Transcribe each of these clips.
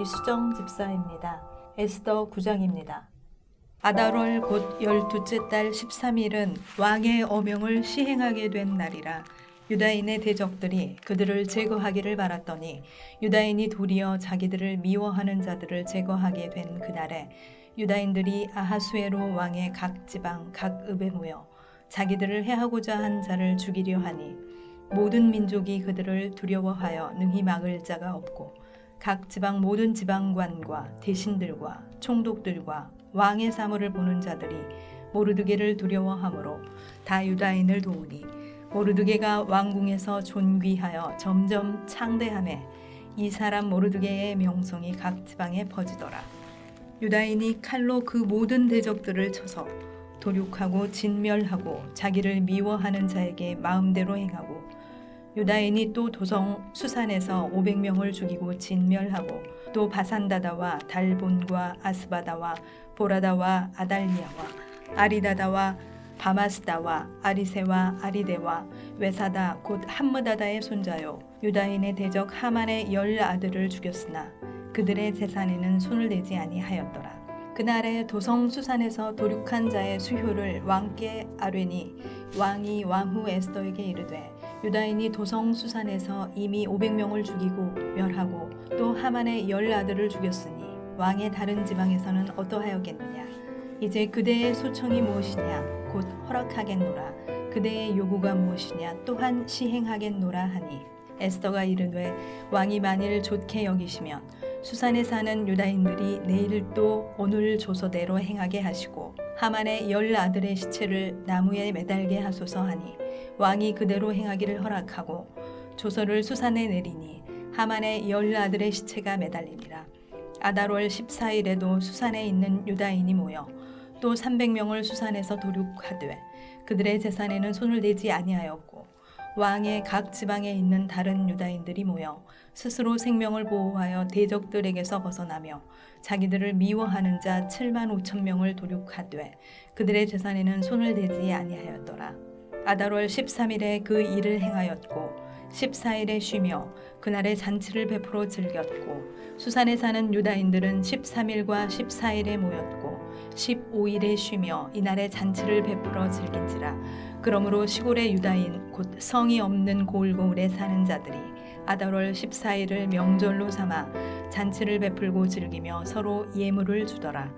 이수정 집사입니다. 에스더 9장입니다. 아달월 곧 12째 달 13일은 왕의 어명을 시행하게 된 날이라. 유다인의 대적들이 그들을 제거하기를 바랐더니 유다인이 도리어 자기들을 미워하는 자들을 제거하게 된 그날에 유다인들이 아하수에로 왕의 각 지방 각 읍에 모여 자기들을 해하고자 한 자를 죽이려 하니 모든 민족이 그들을 두려워하여 능히 막을 자가 없고 각 지방 모든 지방관과 대신들과 총독들과 왕의 사물을 보는 자들이 모르드게를 두려워하므로 다 유다인을 도우니 모르드게가 왕궁에서 존귀하여 점점 창대하매 이 사람 모르드게의 명성이 각 지방에 퍼지더라. 유다인이 칼로 그 모든 대적들을 쳐서 도륙하고 진멸하고 자기를 미워하는 자에게 마음대로 행하고 유다인이 또 도성 수산에서 500명을 죽이고 진멸하고 또 바산다다와 달본과 아스바다와 보라다와 아달리아와 아리다다와 바마스다와 아리세와 아리데와 외사다 곧 함므다다의 손자요 유다인의 대적 하만의 10 아들을 죽였으나 그들의 재산에는 손을 대지 아니하였더라. 그날에 도성 수산에서 도륙한 자의 수효를 왕께 아뢰니 왕이 왕후 에스더에게 이르되 유다인이 도성 수산에서 이미 500명을 죽이고 멸하고 또 하만의 10 아들을 죽였으니 왕의 다른 지방에서는 어떠하였겠느냐. 이제 그대의 소청이 무엇이냐 곧 허락하겠노라. 그대의 요구가 무엇이냐 또한 시행하겠노라 하니 에스더가 이르되 왕이 만일 좋게 여기시면 수산에 사는 유다인들이 내일 또 오늘 조서대로 행하게 하시고 하만의 10 아들의 시체를 나무에 매달게 하소서 하니 왕이 그대로 행하기를 허락하고 조서를 수산에 내리니 하만의 10 아들의 시체가 매달리니라. 아달월 14일에도 수산에 있는 유다인이 모여 또 300명을 수산에서 도륙하되 그들의 재산에는 손을 대지 아니하였고 왕의 각 지방에 있는 다른 유다인들이 모여 스스로 생명을 보호하여 대적들에게서 벗어나며 자기들을 미워하는 자 7만 5천 명을 도륙하되 그들의 재산에는 손을 대지 아니하였더라. 아달월 13일에 그 일을 행하였고 14일에 쉬며 그날에 잔치를 베풀어 즐겼고 수산에 사는 유다인들은 13일과 14일에 모였고 15일에 쉬며 이날에 잔치를 베풀어 즐긴지라. 그러므로 시골의 유다인 곧 성이 없는 골고을에 사는 자들이 아달월 14일을 명절로 삼아 잔치를 베풀고 즐기며 서로 예물을 주더라.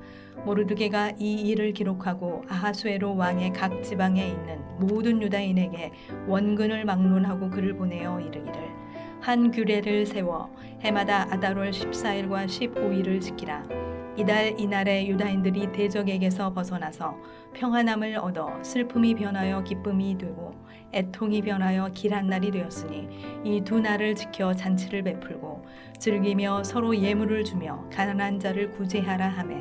모르드게가 이 일을 기록하고 아하수에로 왕의 각 지방에 있는 모든 유다인에게 원근을 막론하고 글을 보내어 이르기를 한 규례를 세워 해마다 아달월 14일과 15일을 지키라. 이달 이날에 유다인들이 대적에게서 벗어나서 평안함을 얻어 슬픔이 변하여 기쁨이 되고 애통이 변하여 길한 날이 되었으니 이 두 날을 지켜 잔치를 베풀고 즐기며 서로 예물을 주며 가난한 자를 구제하라 하매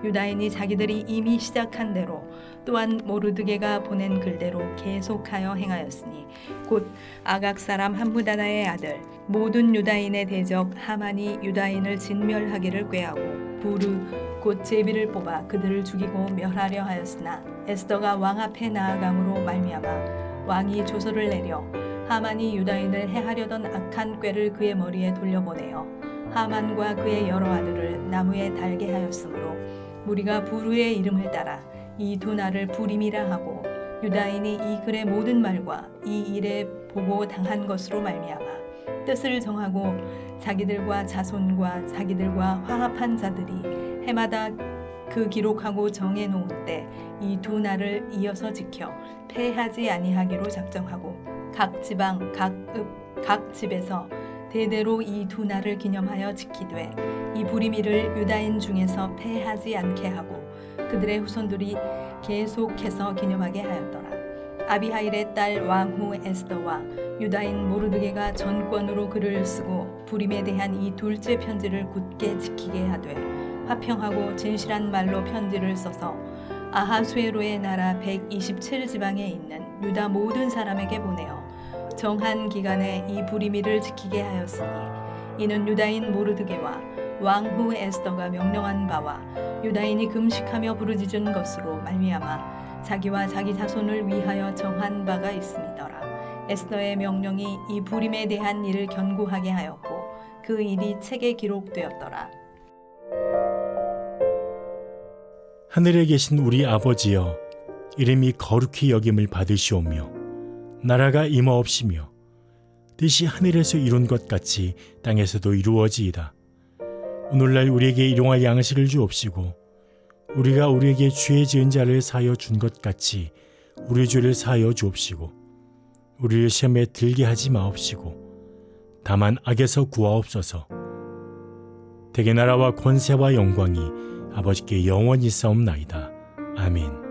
유다인이 자기들이 이미 시작한 대로 또한 모르드게가 보낸 글대로 계속하여 행하였으니 곧 아각 사람 함므다다의 아들 모든 유다인의 대적 하만이 유다인을 진멸하기를 꾀하고 부르 곧 제비를 뽑아 그들을 죽이고 멸하려 하였으나 에스더가 왕 앞에 나아감으로 말미암아 왕이 조서를 내려 하만이 유다인을 해하려던 악한 꾀를 그의 머리에 돌려보내어 하만과 그의 여러 아들을 나무에 달게 하였으므로 무리가 부르의 이름을 따라 이 두 날을 부림이라 하고 유다인이 이 글의 모든 말과 이 일에 보고 당한 것으로 말미암아 뜻을 정하고 자기들과 자손과 자기들과 화합한 자들이 해마다 그 기록하고 정해 놓은 때 이 두 날을 이어서 지켜 패하지 아니하기로 작정하고 각 지방 각 읍 각 집에서 대대로 이 두 날을 기념하여 지키되 이 부리미를 유다인 중에서 패하지 않게 하고 그들의 후손들이 계속해서 기념하게 하였더라. 아비하일의 딸 왕후 에스더와 유다인 모르드게가 전권으로 글을 쓰고 부림에 대한 이 둘째 편지를 굳게 지키게 하되 화평하고 진실한 말로 편지를 써서 아하수에로의 나라 127지방에 있는 유다 모든 사람에게 보내어 정한 기간에 이 부리미를 지키게 하였으니 이는 유다인 모르드게와 왕후 에스더가 명령한 바와 유다인이 금식하며 부르짖은 것으로 말미암아 자기와 자기 자손을 위하여 정한 바가 있음이더라. 에스더의 명령이 이 부림에 대한 일을 견고하게 하였고 그 일이 책에 기록되었더라. 하늘에 계신 우리 아버지여, 이름이 거룩히 여김을 받으시오며 나라가 임하옵시며 뜻이 하늘에서 이룬 것 같이 땅에서도 이루어지이다. 오늘날 우리에게 일용할 양식을 주옵시고 우리가 우리에게 죄 지은 자를 사하여 준 것 같이 우리 죄를 사하여 주옵시고 우리를 시험에 들게 하지 마옵시고 다만 악에서 구하옵소서. 대개 나라와 권세와 영광이 아버지께 영원히 있사옵나이다. 아멘.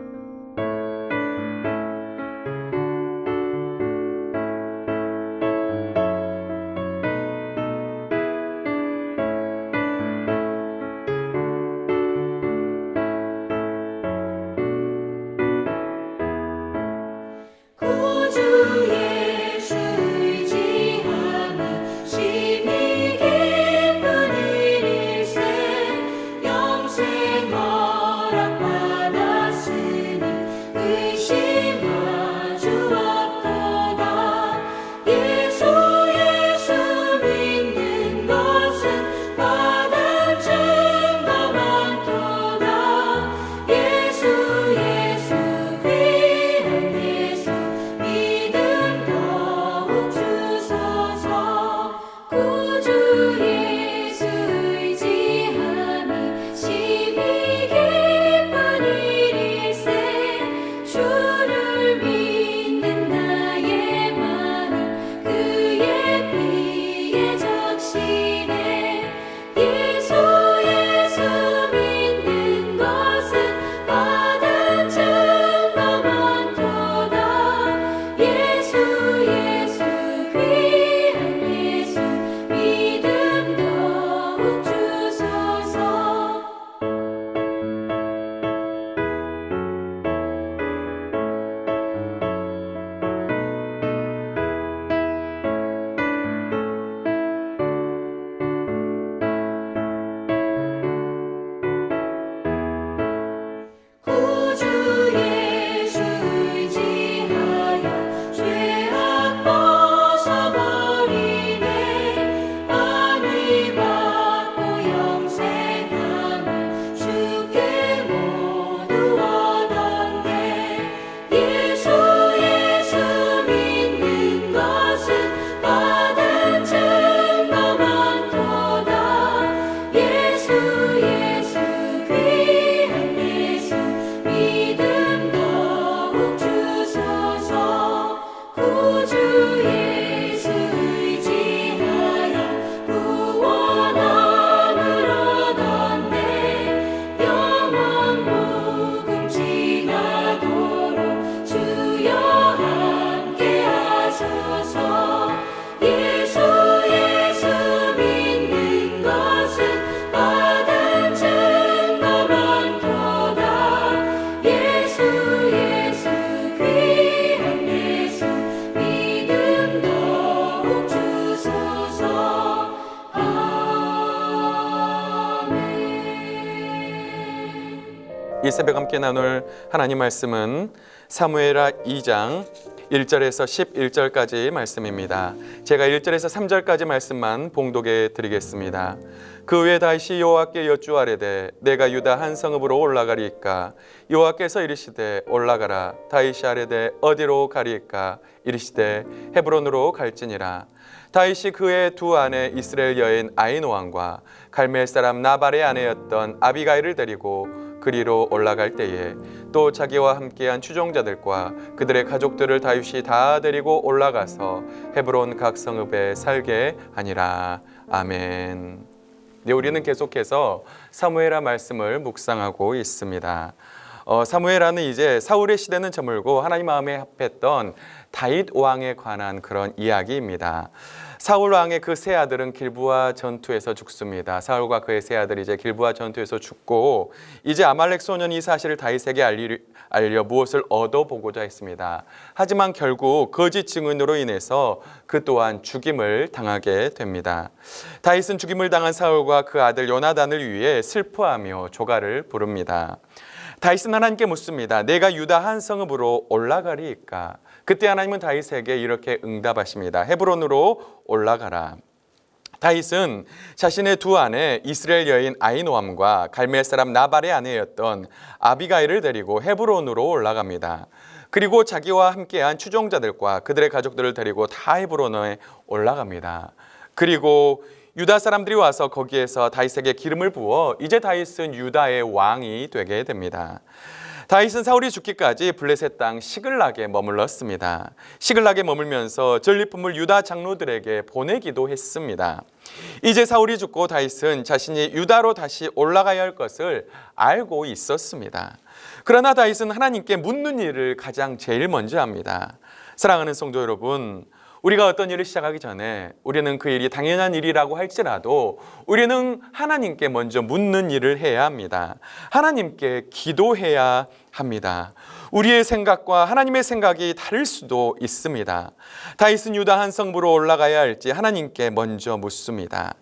이 새벽 함께 나눌 하나님 말씀은 사무엘하 2장 1절에서 11절까지 말씀입니다. 제가 1절에서 3절까지 말씀만 봉독해 드리겠습니다. 그 후에 다시 여호와께 여쭈아래되 내가 유다 한 성읍으로 올라가리이까? 여호와께서 이르시되 올라가라. 다윗이 아뢰되 어디로 가리이까? 이르시되 헤브론으로 갈지니라. 다윗이 그의 두 아내 이스라엘 여인 아히노함과 갈멜 사람 나발의 아내였던 아비가일을 데리고 그리로 올라갈 때에 또 자기와 함께한 추종자들과 그들의 가족들을 다윗이 다 데리고 올라가서 헤브론 각 성읍에 살게 하니라. 아멘. 네, 우리는 계속해서 사무엘하 말씀을 묵상하고 있습니다. 사무엘하는 이제 사울의 시대는 저물고 하나님 마음에 합했던 다윗 왕에 관한 그런 이야기입니다. 사울 왕의 그 세 아들은 길보아 전투에서 죽습니다. 사울과 그의 세 아들이 이제 길보아 전투에서 죽고 이제 아말렉 소년이 이 사실을 다윗에게 알려 무엇을 얻어보고자 했습니다. 하지만 결국 거짓 증언으로 인해서 그 또한 죽임을 당하게 됩니다. 다윗은 죽임을 당한 사울과 그 아들 요나단을 위해 슬퍼하며 조가를 부릅니다. 다윗은 하나님께 묻습니다. 내가 유다 한 성읍으로 올라가리이까? 그때 하나님은 다윗에게 이렇게 응답하십니다. 헤브론으로 올라가라. 다윗은 자신의 두 아내 이스라엘 여인 아히노암과 갈멜 사람 나발의 아내였던 아비가일을 데리고 헤브론으로 올라갑니다. 그리고 자기와 함께한 추종자들과 그들의 가족들을 데리고 다 헤브론에 올라갑니다. 그리고 유다 사람들이 와서 거기에서 다윗에게 기름을 부어 이제 다윗은 유다의 왕이 되게 됩니다. 다윗은 사울이 죽기까지 블레셋 땅 시글락에 머물렀습니다. 시글락에 머물면서 전리품을 유다 장로들에게 보내기도 했습니다. 이제 사울이 죽고 다윗은 자신이 유다로 다시 올라가야 할 것을 알고 있었습니다. 그러나 다윗은 하나님께 묻는 일을 가장 제일 먼저 합니다. 사랑하는 성도 여러분, 우리가 어떤 일을 시작하기 전에 우리는 그 일이 당연한 일이라고 할지라도 우리는 하나님께 먼저 묻는 일을 해야 합니다. 하나님께 기도해야 합니다. 우리의 생각과 하나님의 생각이 다를 수도 있습니다. 다윗은 유다 한 성부로 올라가야 할지 하나님께 먼저 묻습니다.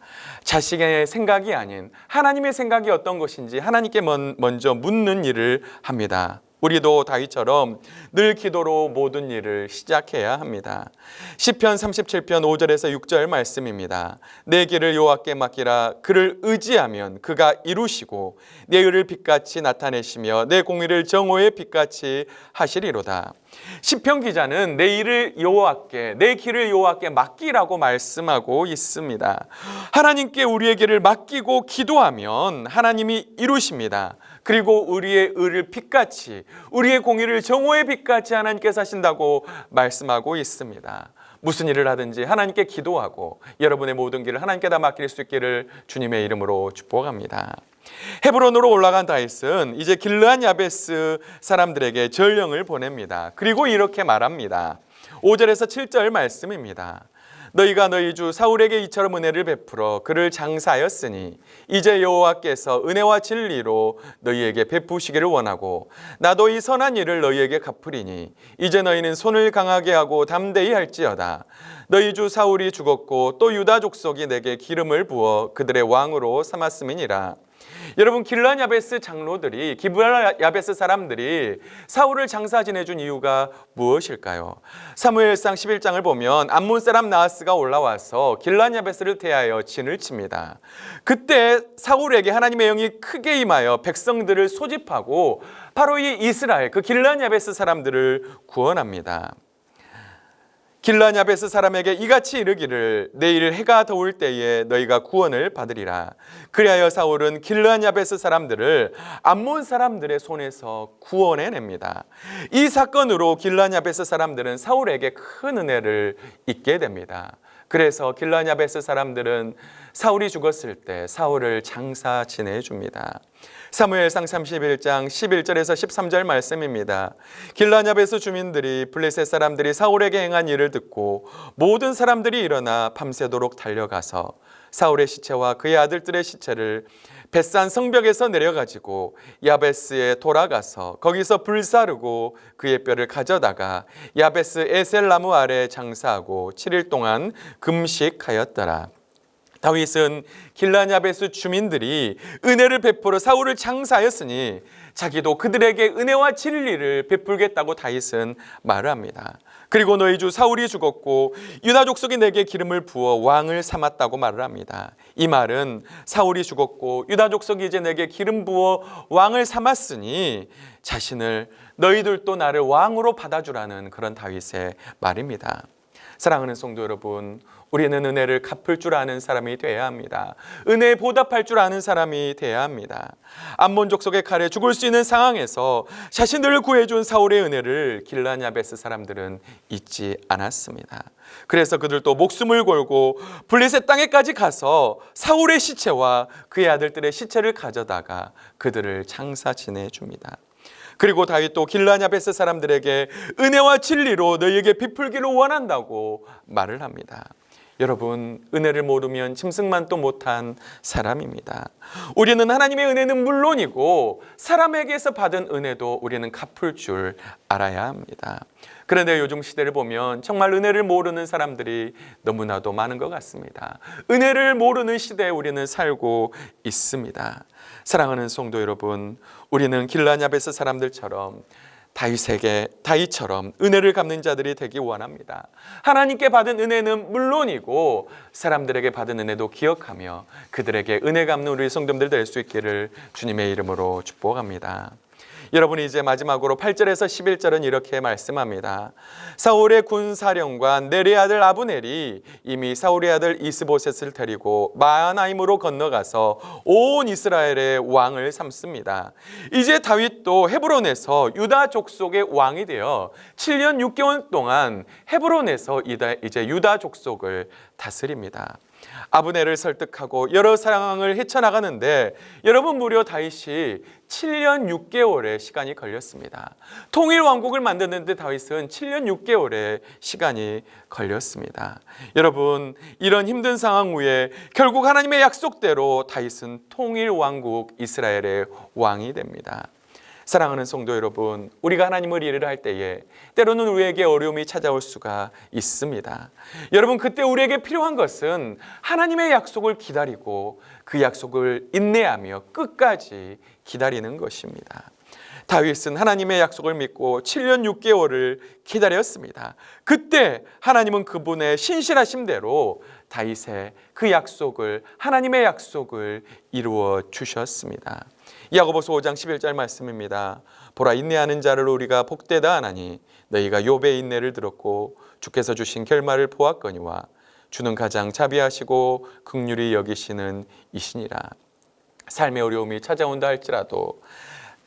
자신의 생각이 아닌 하나님의 생각이 어떤 것인지 하나님께 먼저 묻는 일을 합니다. 우리도 다윗처럼 늘 기도로 모든 일을 시작해야 합니다. 시편 37편 5절에서 6절 말씀입니다. 내 길을 여호와께 맡기라. 그를 의지하면 그가 이루시고 내 의를 빛같이 나타내시며 내 공의를 정오의 빛같이 하시리로다. 시편 기자는 내 일을 여호와께, 내 길을 여호와께 맡기라고 말씀하고 있습니다. 하나님께 우리의 길을 맡기고 기도하면 하나님이 이루십니다. 그리고 우리의 의를 빛같이, 우리의 공의를 정오의 빛같이 하나님께서 하신다고 말씀하고 있습니다. 무슨 일을 하든지 하나님께 기도하고 여러분의 모든 길을 하나님께 다 맡길 수 있기를 주님의 이름으로 축복합니다. 헤브론으로 올라간 다윗은 이제 길르앗 야베스 사람들에게 전령을 보냅니다. 그리고 이렇게 말합니다. 5절에서 7절 말씀입니다. 너희가 너희 주 사울에게 이처럼 은혜를 베풀어 그를 장사하였으니 이제 여호와께서 은혜와 진리로 너희에게 베푸시기를 원하고 나도 이 선한 일을 너희에게 갚으리니 이제 너희는 손을 강하게 하고 담대히 할지어다. 너희 주 사울이 죽었고 또 유다 족속이 내게 기름을 부어 그들의 왕으로 삼았음이니라. 여러분, 길르앗 야베스 장로들이, 길르앗 야베스 사람들이 사울을 장사 지내준 이유가 무엇일까요? 사무엘상 11장을 보면 암몬 사람 나하스가 올라와서 길르앗 야베스를 대하여 진을 칩니다. 그때 사울에게 하나님의 영이 크게 임하여 백성들을 소집하고 바로 이 이스라엘, 그 길르앗 야베스 사람들을 구원합니다. 길르앗 야베스 사람에게 이같이 이르기를 내일 해가 더울 때에 너희가 구원을 받으리라. 그리하여 사울은 길르앗 야베스 사람들을 암몬 사람들의 손에서 구원해냅니다. 이 사건으로 길르앗 야베스 사람들은 사울에게 큰 은혜를 잊게 됩니다. 그래서 길르앗 야베스 사람들은 사울이 죽었을 때 사울을 장사 지내줍니다. 사무엘상 31장 11절에서 13절 말씀입니다. 길르앗 야베스 주민들이 블레셋 사람들이 사울에게 행한 일을 듣고 모든 사람들이 일어나 밤새도록 달려가서 사울의 시체와 그의 아들들의 시체를 벳산 성벽에서 내려가지고 야베스에 돌아가서 거기서 불사르고 그의 뼈를 가져다가 야베스 에셀 나무 아래 장사하고 7일 동안 금식하였더라. 다윗은 길르앗 야베스 주민들이 은혜를 베풀어 사울을 장사하였으니 자기도 그들에게 은혜와 진리를 베풀겠다고 다윗은 말을 합니다. 그리고 너희 주 사울이 죽었고 유다 족속이 내게 기름을 부어 왕을 삼았다고 말을 합니다. 이 말은 사울이 죽었고 유다 족속이 이제 내게 기름 부어 왕을 삼았으니 자신을 너희들도 나를 왕으로 받아주라는 그런 다윗의 말입니다. 사랑하는 성도 여러분, 우리는 은혜를 갚을 줄 아는 사람이 되어야 합니다. 은혜에 보답할 줄 아는 사람이 되어야 합니다. 암몬 족속의 칼에 죽을 수 있는 상황에서 자신들을 구해준 사울의 은혜를 길르앗 야베스 사람들은 잊지 않았습니다. 그래서 그들도 목숨을 걸고 블레셋 땅에까지 가서 사울의 시체와 그의 아들들의 시체를 가져다가 그들을 장사 지내줍니다. 그리고 다윗도 길르앗 야베스 사람들에게 은혜와 진리로 너희에게 베풀기를 원한다고 말을 합니다. 여러분, 은혜를 모르면 짐승만도 못한 사람입니다. 우리는 하나님의 은혜는 물론이고 사람에게서 받은 은혜도 우리는 갚을 줄 알아야 합니다. 그런데 요즘 시대를 보면 정말 은혜를 모르는 사람들이 너무나도 많은 것 같습니다. 은혜를 모르는 시대에 우리는 살고 있습니다. 사랑하는 성도 여러분, 우리는 길르앗 야베스 사람들처럼 다윗처럼 은혜를 갚는 자들이 되기 원합니다. 하나님께 받은 은혜는 물론이고 사람들에게 받은 은혜도 기억하며 그들에게 은혜 갚는 우리 성도들 될 수 있기를 주님의 이름으로 축복합니다. 여러분이 이제 마지막으로 8절에서 11절은 이렇게 말씀합니다. 사울의 군사령관 넬의 아들 아브넬이 이미 사울의 아들 이스보셋을 데리고 마하나임으로 건너가서 온 이스라엘의 왕을 삼습니다. 이제 다윗도 헤브론에서 유다 족속의 왕이 되어 7년 6개월 동안 헤브론에서 이제 유다 족속을 다스립니다. 아브넬을 설득하고 여러 상황을 헤쳐나가는데 여러분 무려 다윗이 7년 6개월의 시간이 걸렸습니다. 통일 왕국을 만드는데 다윗은 7년 6개월의 시간이 걸렸습니다. 여러분 이런 힘든 상황 후에 결국 하나님의 약속대로 다윗은 통일 왕국 이스라엘의 왕이 됩니다. 사랑하는 성도 여러분, 우리가 하나님을 일을 할 때에 때로는 우리에게 어려움이 찾아올 수가 있습니다. 여러분 그때 우리에게 필요한 것은 하나님의 약속을 기다리고 그 약속을 인내하며 끝까지 기다리는 것입니다. 다윗은 하나님의 약속을 믿고 7년 6개월을 기다렸습니다. 그때 하나님은 그분의 신실하심대로 다윗의 그 약속을, 하나님의 약속을 이루어 주셨습니다. 야고보서 5장 11절 말씀입니다. 보라, 인내하는 자를 우리가 복되다 하나니 너희가 욥의 인내를 들었고 주께서 주신 결말을 보았거니와 주는 가장 자비하시고 긍휼히 여기시는 이시니라. 삶의 어려움이 찾아온다 할지라도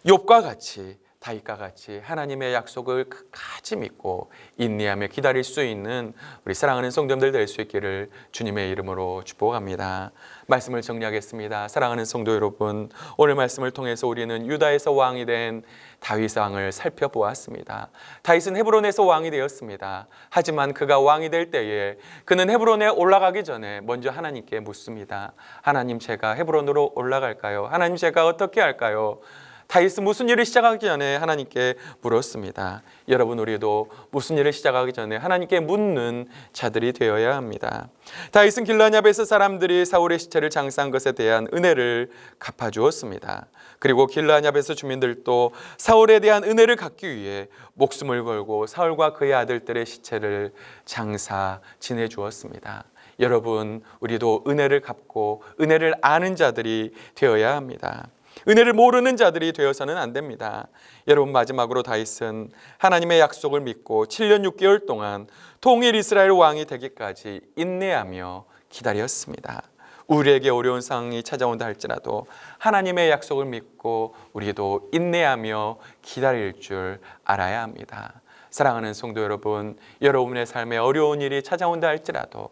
욥과 같이, 다윗과 같이 하나님의 약속을 끝까지 믿고 인내하며 기다릴 수 있는 우리 사랑하는 성도들 될 수 있기를 주님의 이름으로 축복합니다. 말씀을 정리하겠습니다. 사랑하는 성도 여러분, 오늘 말씀을 통해서 우리는 유다에서 왕이 된 다윗 왕을 살펴보았습니다. 다윗은 헤브론에서 왕이 되었습니다. 하지만 그가 왕이 될 때에 그는 헤브론에 올라가기 전에 먼저 하나님께 묻습니다. 하나님, 제가 헤브론으로 올라갈까요? 하나님, 제가 어떻게 할까요? 다윗은 무슨 일을 시작하기 전에 하나님께 물었습니다. 여러분, 우리도 무슨 일을 시작하기 전에 하나님께 묻는 자들이 되어야 합니다. 다윗은 길라냐베스 사람들이 사울의 시체를 장사한 것에 대한 은혜를 갚아주었습니다. 그리고 길라냐베스 주민들도 사울에 대한 은혜를 갚기 위해 목숨을 걸고 사울과 그의 아들들의 시체를 장사 지내주었습니다. 여러분, 우리도 은혜를 갚고 은혜를 아는 자들이 되어야 합니다. 은혜를 모르는 자들이 되어서는 안 됩니다. 여러분, 마지막으로 다윗은 하나님의 약속을 믿고 7년 6개월 동안 통일 이스라엘 왕이 되기까지 인내하며 기다렸습니다. 우리에게 어려운 상황이 찾아온다 할지라도 하나님의 약속을 믿고 우리도 인내하며 기다릴 줄 알아야 합니다. 사랑하는 성도 여러분, 여러분의 삶에 어려운 일이 찾아온다 할지라도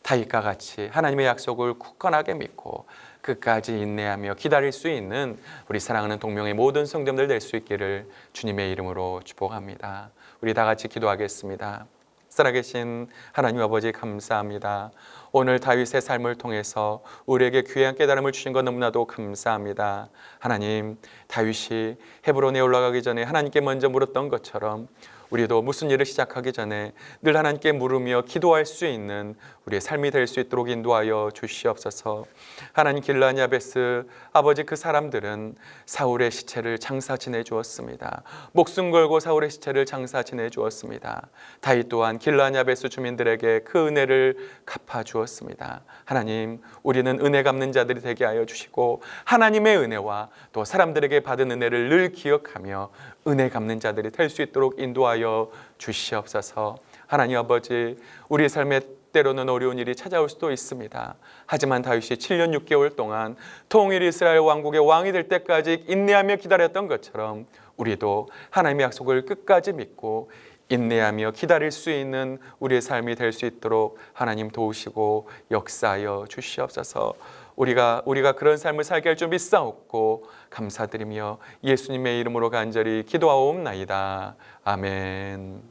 다윗과 같이 하나님의 약속을 굳건하게 믿고 끝까지 인내하며 기다릴 수 있는 우리 사랑하는 동명의 모든 성도들 될 수 있기를 주님의 이름으로 축복합니다. 우리 다 같이 기도하겠습니다. 살아계신 하나님 아버지, 감사합니다. 오늘 다윗의 삶을 통해서 우리에게 귀한 깨달음을 주신 것 너무나도 감사합니다. 하나님, 다윗이 헤브론에 올라가기 전에 하나님께 먼저 물었던 것처럼 우리도 무슨 일을 시작하기 전에 늘 하나님께 물으며 기도할 수 있는 우리의 삶이 될 수 있도록 인도하여 주시옵소서. 하나님, 길라냐베스 아버지, 그 사람들은 사울의 시체를 장사 지내주었습니다. 목숨 걸고 사울의 시체를 장사 지내주었습니다. 다윗 또한 길라냐베스 주민들에게 그 은혜를 갚아주었습니다. 하나님, 우리는 은혜 갚는 자들이 되게 하여 주시고 하나님의 은혜와 또 사람들에게 받은 은혜를 늘 기억하며 은혜 갚는 자들이 될 수 있도록 인도하여 주시옵소서. 하나님 아버지, 우리의 삶에 때로는 어려운 일이 찾아올 수도 있습니다. 하지만 다윗이 7년 6개월 동안 통일 이스라엘 왕국의 왕이 될 때까지 인내하며 기다렸던 것처럼 우리도 하나님의 약속을 끝까지 믿고 인내하며 기다릴 수 있는 우리의 삶이 될 수 있도록 하나님 도우시고 역사하여 주시옵소서. 우리가 그런 삶을 살게 할 줄 믿사옵고 감사드리며 예수님의 이름으로 간절히 기도하옵나이다. 아멘.